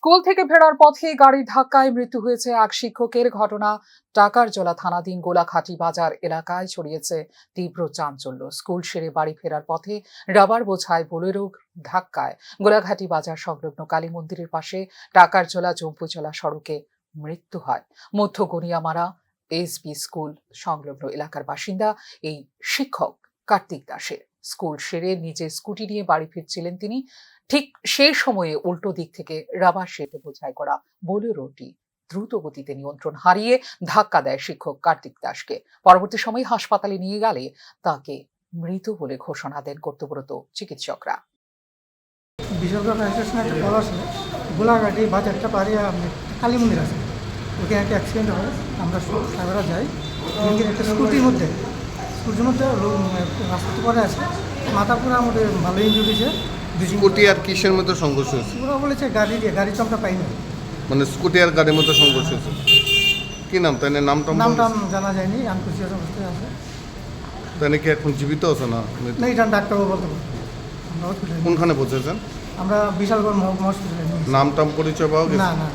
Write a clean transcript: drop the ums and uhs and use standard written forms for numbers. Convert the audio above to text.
School থেকে ফেরার পথে গাড়ির ধাক্কায় মৃত্যু হয়েছে এক শিক্ষকের। ঘটনা টাকারজলা থানাধীন গোলাঘাটি বাজার এলাকায় ছড়িয়েছে তীব্র চাঞ্চল্য। স্কুল সেরে বাড়ি ফেরার পথে রাবার বোঝাই বোলেরো ধাক্কায় গোলাঘাটি বাজার সংলগ্ন কালী মন্দিরের পাশে টাকারজলা জম্পুজলা সড়কে মৃত্যু হয়। মধ্য গনিয়ামারা এসবি স্কুল সংলগ্ন এলাকার বাসিন্দা এই শিক্ষক কার্তিক দাসের। স্কুল সেরে নিজে স্কুটি নিয়ে বাড়ি ফিরছিলেন তিনি। ঠিক সেই সময়ে উল্টো দিক থেকে রাবার শেডে বোঝাই করা বোলেরোটি দ্রুত গতিতে নিয়ন্ত্রণ হারিয়ে ধাক্কা দেয় শিক্ষক কার্তিক দাসকে। পরবর্তী সময়ে হাসপাতালে নিয়ে গেলে তাকে মৃত বলে ঘোষণা দেন কর্তব্যরত চিকিৎসকরা। বেসরকারি স্টেশনে একটা কল আসে, গোলাঘাটি বাজারটা পারে কালী মন্দির আছে, ওখানে একটা অ্যাক্সিডেন্ট হয়। আমরা সাগরা যাই, একটা স্কুটির মধ্যে রাস্তাতে পরে আছে, মাথা পুরো আমাদের ভালো ইঞ্জুরি হয়েছে। স্কুটি আর কিসের মধ্যে সংঘর্ষ হয়েছে? ওরা বলেছে গাড়ি তো আমরা পাইনি। মানে স্কুটি আর গাড়ির মধ্যে সংঘর্ষ হয়েছে। কি নাম তাই? নামটা জানা যায়নি, আনকুশিয়াস অবস্থায় আছে। তাই কি এখন জীবিত আছে না? না, এটা ডাক্তারবাবু বলতে পারবো। আমরা হসপিটালে কোনখানে পৌঁছেছেন? আমরা বিশালগড় মহকুমা হসপিটালে। নাম টাম পরিচয় পাওয়া গেছে? না।